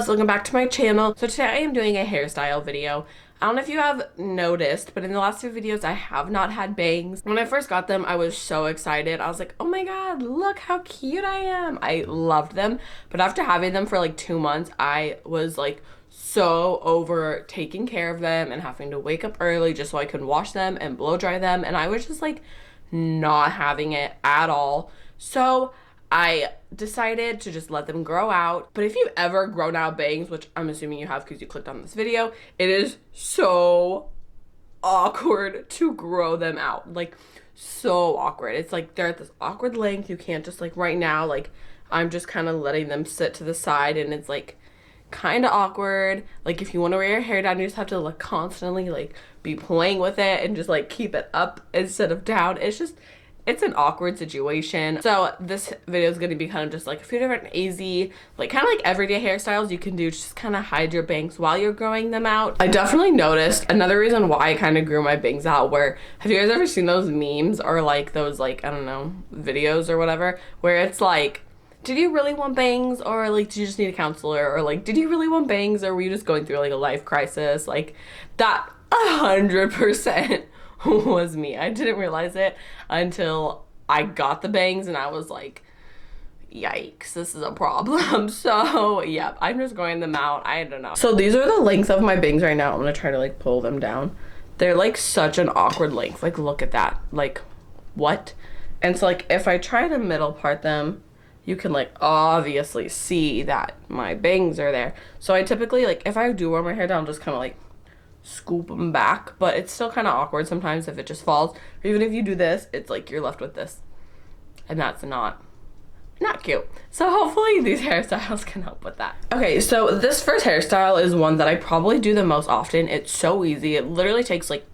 welcome back to my channel. So today I am doing a hairstyle video. I don't know if you have noticed, but in the last two videos I have not had bangs. When I first got them, I was so excited. I was like, oh my god, look how cute I am. I loved them, but after having them for like 2 months, I was like so over taking care of them and having to wake up early just so I could wash them and blow dry them, and I was just like not having it at all. So I decided to just let them grow out. But if you've ever grown out bangs, which I'm assuming you have because you clicked on this video, it is so awkward to grow them out. Like, so awkward. It's like they're at this awkward length. You can't just like right now, like I'm just kind of letting them sit to the side, and it's like kind of awkward. Like if you want to wear your hair down, you just have to like constantly like be playing with it and just like keep it up instead of down. It's an awkward situation. So this video is going to be kind of just like a few different easy, like kind of like everyday hairstyles you can do, just kind of hide your bangs while you're growing them out. I definitely noticed another reason why I kind of grew my bangs out, where have you guys ever seen those memes or like those like, I don't know, videos or whatever, where it's like, did you really want bangs, or like did you just need a counselor, or like did you really want bangs, or were you just going through like a life crisis? Like that 100% was me. I didn't realize it until I got the bangs, and I was like, yikes, this is a problem. So yeah, I'm just growing them out. I don't know. So these are the length of my bangs right now. I'm gonna try to like pull them down. They're like such an awkward length. Like look at that. Like what? And so like if I try to middle part them, you can like obviously see that my bangs are there. So I typically, like if I do wear my hair down, just kind of like scoop them back, but it's still kind of awkward sometimes if it just falls, or even if you do this, it's like you're left with this, and that's not cute. So hopefully these hairstyles can help with that. Okay, so this first hairstyle is one that I probably do the most often. It's so easy. It literally takes like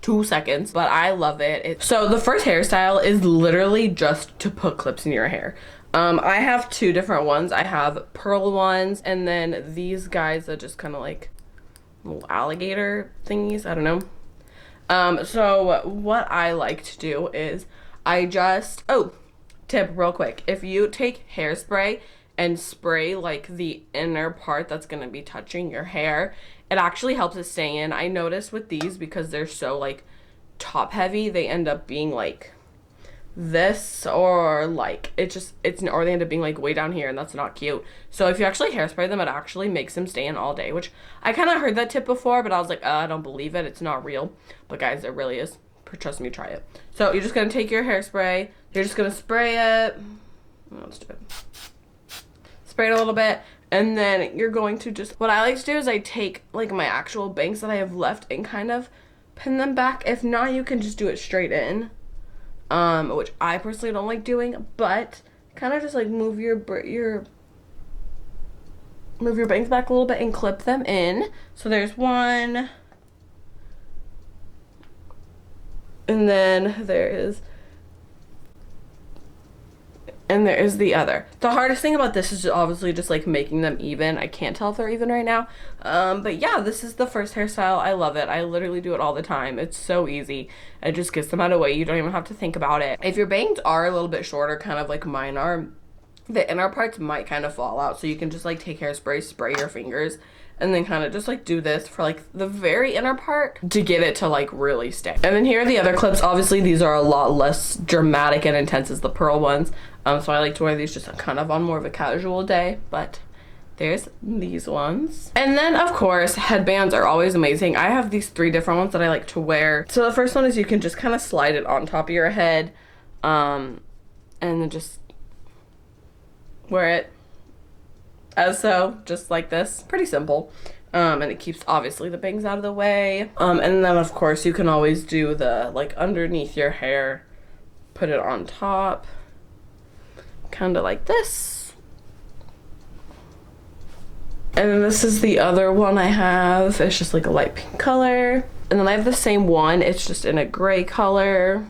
2 seconds, but I love it. So the first hairstyle is literally just to put clips in your hair. I have two different ones. I have pearl ones, and then these guys that just kind of like little alligator thingies, I don't know. So what I like to do is I just, tip real quick, if you take hairspray and spray like the inner part that's gonna be touching your hair, it actually helps it stay in. I noticed with these, because they're so like top heavy, they end up being like this, or like or they end up being like way down here, and that's not cute. So if you actually hairspray them, it actually makes them stay in all day, which I kind of heard that tip before, but I was like, I don't believe it, it's not real. But guys, it really is. Trust me, try it. So you're just gonna take your hairspray, you're just gonna spray it, let's do it, spray it a little bit, and then you're going to just, what I like to do is I take like my actual bangs that I have left and kind of pin them back. If not, you can just do it straight in, which I personally don't like doing, but kind of just like move your bangs back a little bit and clip them in. So there's one, and then there is the other. The hardest thing about this is obviously just like making them even. I can't tell if they're even right now, but yeah, this is the first hairstyle. I love it. I literally do it all the time. It's so easy. It just gets them out of the way. You don't even have to think about it. If your bangs are a little bit shorter, kind of like mine are, the inner parts might kind of fall out, so you can just like take hairspray, spray your fingers, and then kind of just like do this for like the very inner part to get it to like really stick. And then here are the other clips. Obviously these are a lot less dramatic and intense as the pearl ones, so I like to wear these just kind of on more of a casual day. But there's these ones. And then of course headbands are always amazing. I have these 3 different ones that I like to wear. So the first one is you can just kind of slide it on top of your head, and then just wear it as so, just like this. Pretty simple, and it keeps obviously the bangs out of the way. And then of course you can always do the like underneath your hair, put it on top, kind of like this. And then this is the other one I have. It's just like a light pink color, and then I have the same one, it's just in a gray color.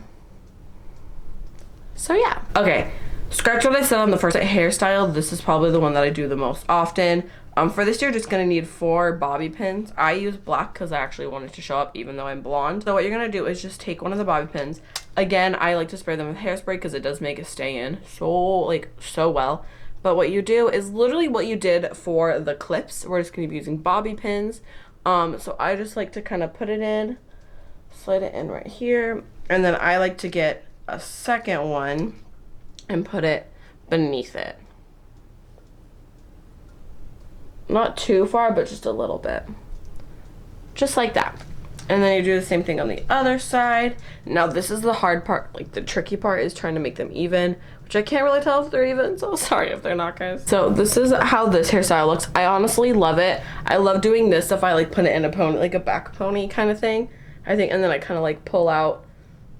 So yeah, okay, scratch what I said on the first hairstyle. This is probably the one that I do the most often. For this, you're just gonna need 4 bobby pins. I use black because I actually wanted to show up even though I'm blonde. So what you're gonna do is just take one of the bobby pins. Again, I like to spray them with hairspray because it does make it stay in so well. But what you do is literally what you did for the clips. We're just gonna be using bobby pins. So I just like to kind of put it in, slide it in right here, and then I like to get a second one and put it beneath it. Not too far, but just a little bit. Just like that. And then you do the same thing on the other side. Now this is the hard part, like the tricky part is trying to make them even, which I can't really tell if they're even, so sorry if they're not, guys. So this is how this hairstyle looks. I honestly love it. I love doing this if I like put it in a pony, like a back pony kind of thing, I think, and then I kind of like pull out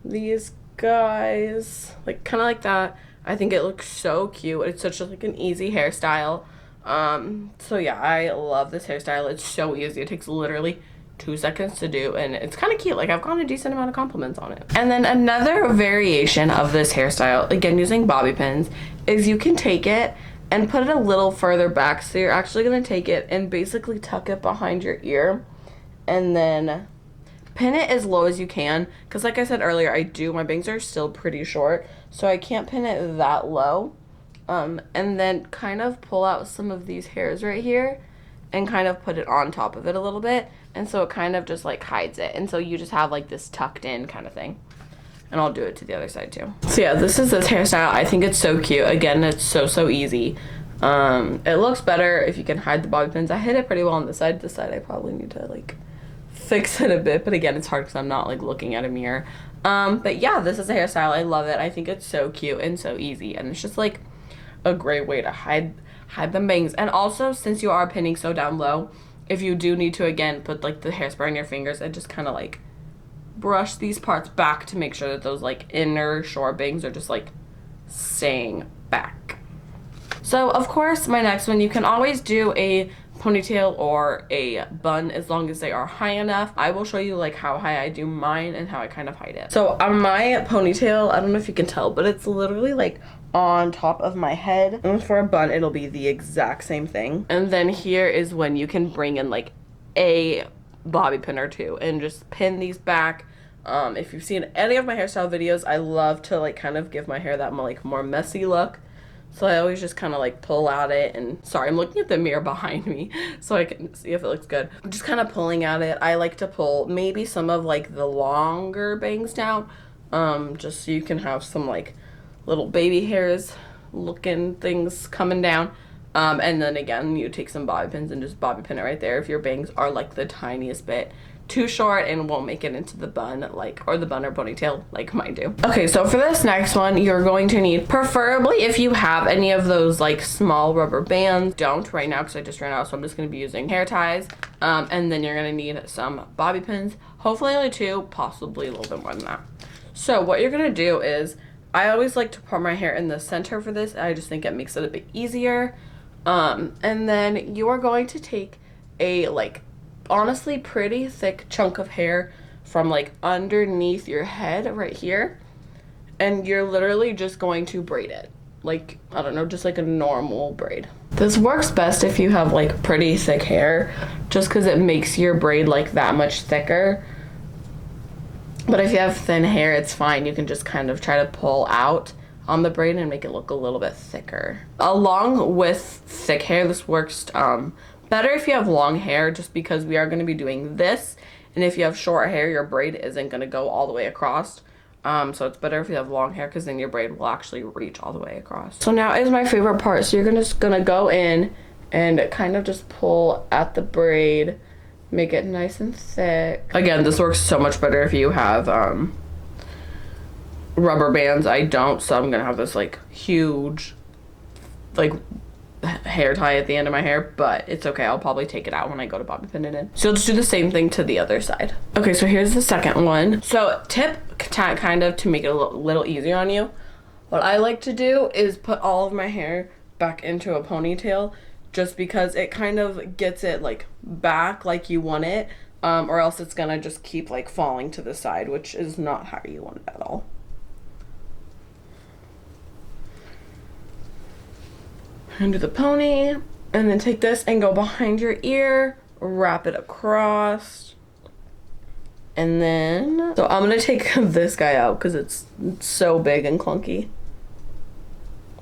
these guys, like kind of like that. I think it looks so cute. It's such like an easy hairstyle. So yeah, I love this hairstyle. It's so easy. It takes literally 2 seconds to do, and it's kind of cute. Like, I've gotten a decent amount of compliments on it. And then another variation of this hairstyle, again using bobby pins, is you can take it and put it a little further back. So you're actually going to take it and basically tuck it behind your ear and then pin it as low as you can, because like I said earlier, my bangs are still pretty short, so I can't pin it that low. And then kind of pull out some of these hairs right here and kind of put it on top of it a little bit, and so it kind of just like hides it, and so you just have like this tucked in kind of thing. And I'll do it to the other side too. So yeah, this is this hairstyle. I think it's so cute. Again, it's so easy. It looks better if you can hide the bobby pins. I hid it pretty well on this side. This side I probably need to like fix it a bit, but again, it's hard because I'm not like looking at a mirror. But yeah, this is a hairstyle. I love it. I think it's so cute and so easy, and it's just like a great way to hide them bangs. And also, since you are pinning so down low, if you do need to again put like the hairspray on your fingers and just kind of like brush these parts back to make sure that those like inner short bangs are just like staying back. So of course, my next one, you can always do a ponytail or a bun as long as they are high enough. I will show you like how high I do mine and how I kind of hide it. So on my ponytail, I don't know if you can tell, but it's literally like on top of my head, and for a bun it'll be the exact same thing. And then here is when you can bring in like a bobby pin or two and just pin these back. If you've seen any of my hairstyle videos, I love to like kind of give my hair that more messy look. So I always just kind of like pull at it, and sorry, I'm looking at the mirror behind me so I can see if it looks good. I'm just kind of pulling at it. I like to pull maybe some of like the longer bangs down, just so you can have some like little baby hairs looking things coming down. And then again, you take some bobby pins and just bobby pin it right there if your bangs are like the tiniest bit too short and won't make it into the bun, or the bun or ponytail like mine do. Okay, so for this next one, you're going to need, preferably if you have any of those like small rubber bands, don't right now because I just ran out, so I'm just going to be using hair ties. And then you're going to need some bobby pins, hopefully only 2, possibly a little bit more than that. So what you're going to do is, I always like to part my hair in the center for this. I just think it makes it a bit easier. And then you are going to take a like honestly pretty thick chunk of hair from like underneath your head right here, and you're literally just going to braid it like, I don't know, just like a normal braid. This works best if you have like pretty thick hair, just because it makes your braid like that much thicker. But if you have thin hair, it's fine. You can just kind of try to pull out on the braid and make it look a little bit thicker. Along with thick hair, this works better if you have long hair, just because we are going to be doing this, and if you have short hair, your braid isn't going to go all the way across. So it's better if you have long hair, because then your braid will actually reach all the way across. So now is my favorite part. So you're just going to go in and kind of just pull at the braid, make it nice and thick. Again, this works so much better if you have rubber bands. I don't, so I'm going to have this like huge like hair tie at the end of my hair, but it's okay. I'll probably take it out when I go to bobby pin it in. So you'll just do the same thing to the other side. Okay, so here's the second one. So tip kind of to make it a little easier on you, what I like to do is put all of my hair back into a ponytail, just because it kind of gets it like back like you want it, or else it's gonna just keep like falling to the side, which is not how you want it at all. Undo the pony, and then take this and go behind your ear, wrap it across, and then, so I'm gonna take this guy out because it's so big and clunky,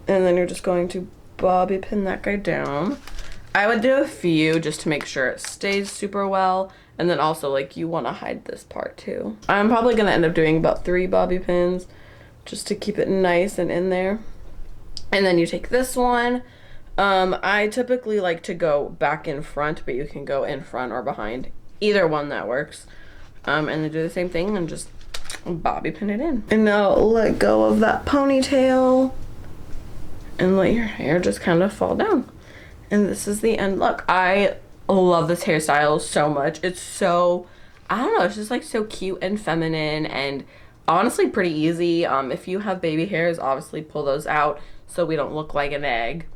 and then you're just going to bobby pin that guy down. I would do a few just to make sure it stays super well. And then also, like, you want to hide this part too. I'm probably going to end up doing about 3 bobby pins just to keep it nice and in there. And then you take this one. I typically like to go back in front, but you can go in front or behind. Either one that works. And then do the same thing and just bobby pin it in. And now let go of that ponytail and let your hair just kind of fall down. And this is the end look. I love this hairstyle so much. It's so, I don't know, it's just like so cute and feminine and honestly pretty easy. If you have baby hairs, obviously pull those out so we don't look like an egg.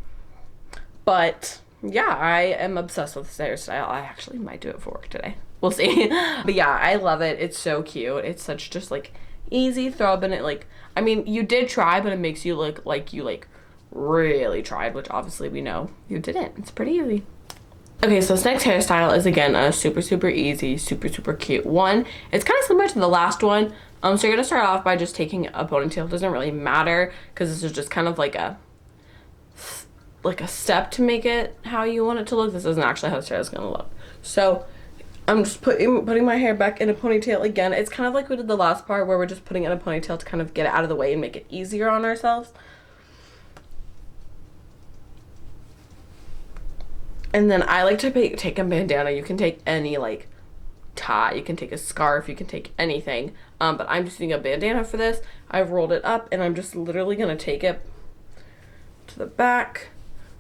But yeah, I am obsessed with this hairstyle. I actually might do it for work today. We'll see. But yeah, I love it. It's so cute. It's such just like easy throw up in it. Like, I mean, you did try, but it makes you look like you like really tried, which obviously we know you didn't. It's pretty easy. Okay, so this next hairstyle is again a super easy, super cute one. It's kind of similar to the last one. So you're gonna start off by just taking a ponytail. It doesn't really matter because this is just kind of like a step to make it how you want it to look. This isn't actually how the hair is gonna look. So I'm just putting my hair back in a ponytail again. It's kind of like we did the last part where we're just putting it in a ponytail to kind of get it out of the way and make it easier on ourselves. And then I like to take a bandana. You can take any like tie, you can take a scarf, you can take anything. But I'm just using a bandana for this. I've rolled it up and I'm just literally gonna take it to the back,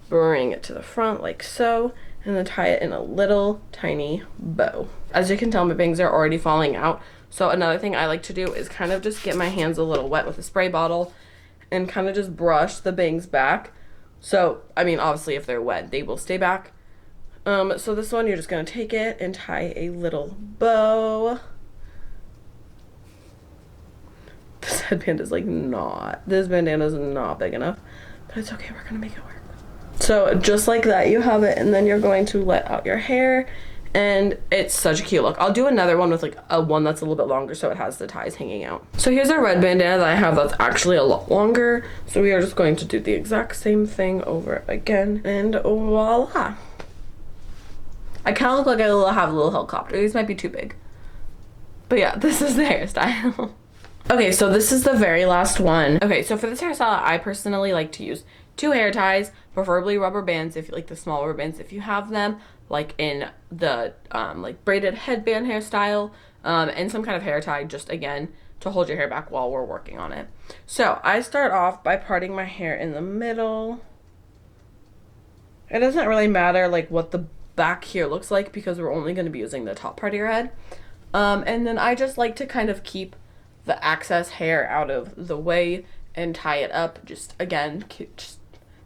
bring it to the front like so, and then tie it in a little tiny bow. As you can tell, my bangs are already falling out. So another thing I like to do is kind of just get my hands a little wet with a spray bottle and kind of just brush the bangs back. So, I mean, obviously if they're wet, they will stay back. So this one, you're just gonna take it and tie a little bow. This headband is like this bandana is not big enough, but it's okay, we're gonna make it work. So just like that, you have it, and then you're going to let out your hair, and it's such a cute look. I'll do another one with like a one that's a little bit longer so it has the ties hanging out. So here's a red bandana that I have that's actually a lot longer. So we are just going to do the exact same thing over again, and voila. I kind of look like I have a little helicopter. These might be too big. But yeah, this is the hairstyle. Okay, so this is the very last one. Okay, so for this hairstyle, I personally like to use 2 hair ties, preferably rubber bands, if you like the small rubber bands, if you have them, like in the like braided headband hairstyle, and some kind of hair tie, just again, to hold your hair back while we're working on it. So I start off by parting my hair in the middle. It doesn't really matter like what the back here looks like because we're only going to be using the top part of your head. And then I just like to kind of keep the excess hair out of the way and tie it up, just again, just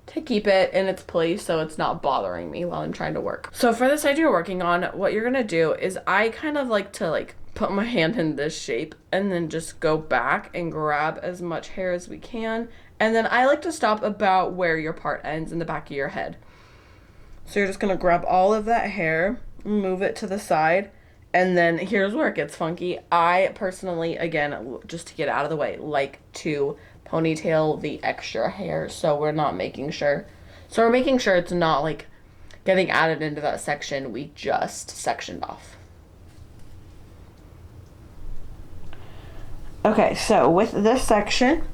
to keep it in its place so it's not bothering me while I'm trying to work. So for the side you're working on, what you're gonna do is I kind of like to like put my hand in this shape and then just go back and grab as much hair as we can. And then I like to stop about where your part ends in the back of your head. So you're just gonna grab all of that hair, move it to the side, and then here's where it gets funky. I personally, again, just to get out of the way, like to ponytail the extra hair so we're not making sure. So we're making sure it's not like getting added into that section we just sectioned off. Okay, so with this section,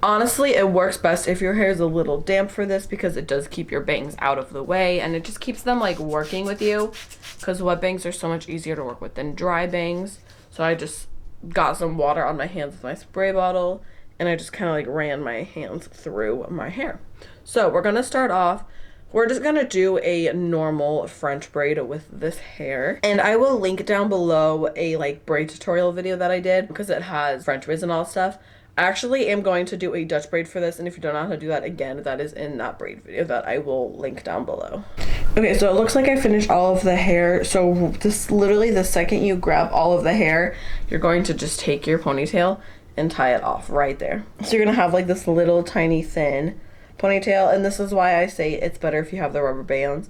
honestly, it works best if your hair is a little damp for this because it does keep your bangs out of the way and it just keeps them like working with you, because wet bangs are so much easier to work with than dry bangs. So I just got some water on my hands with my spray bottle and I just kind of like ran my hands through my hair. So we're gonna start off. We're just gonna do a normal French braid with this hair. And I will link down below a like braid tutorial video that I did because it has French braids and all stuff. I actually am going to do a Dutch braid for this, and if you don't know how to do that, again, that is in that braid video that I will link down below. Okay, so it looks like I finished all of the hair. So this literally the second you grab all of the hair, you're going to just take your ponytail and tie it off right there. So you're gonna have like this little tiny thin ponytail, and this is why I say it's better if you have the rubber bands,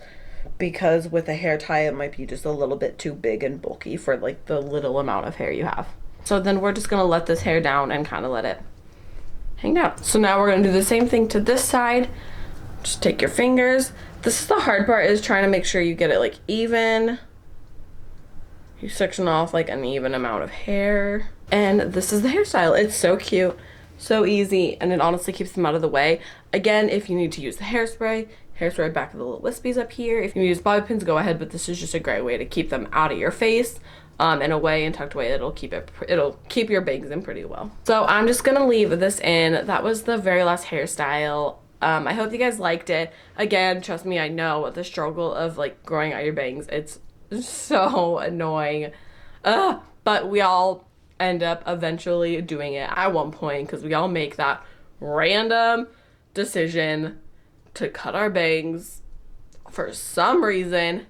because with a hair tie it might be just a little bit too big and bulky for like the little amount of hair you have. So then we're just gonna let this hair down and kind of let it hang down. So now we're gonna do the same thing to this side. Just take your fingers. This is the hard part, is trying to make sure you get it like even. You section off like an even amount of hair. And this is the hairstyle. It's so cute, so easy, and it honestly keeps them out of the way. Again, if you need to use the hairspray back of the little wispies up here. If you use bobby pins, go ahead, but this is just a great way to keep them out of your face. In a way and tucked away, it'll keep your bangs in pretty well. So I'm just gonna leave this in. That was the very last hairstyle. I hope you guys liked it. Again, trust me, I know the struggle of like growing out your bangs. It's so annoying. But we all end up eventually doing it at one point, because we all make that random decision to cut our bangs for some reason.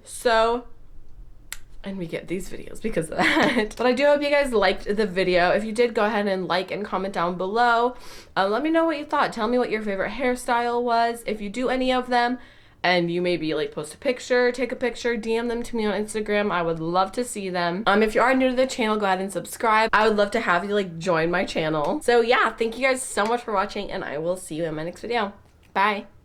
And we get these videos because of that. But I do hope you guys liked the video. If you did, go ahead and like and comment down below. Let me know what you thought. Tell me what your favorite hairstyle was. If you do any of them, and you maybe like post a picture, take a picture, DM them to me on Instagram. I would love to see them. If you are new to the channel, go ahead and subscribe. I would love to have you like join my channel. So yeah, thank you guys so much for watching, and I will see you in my next video. Bye.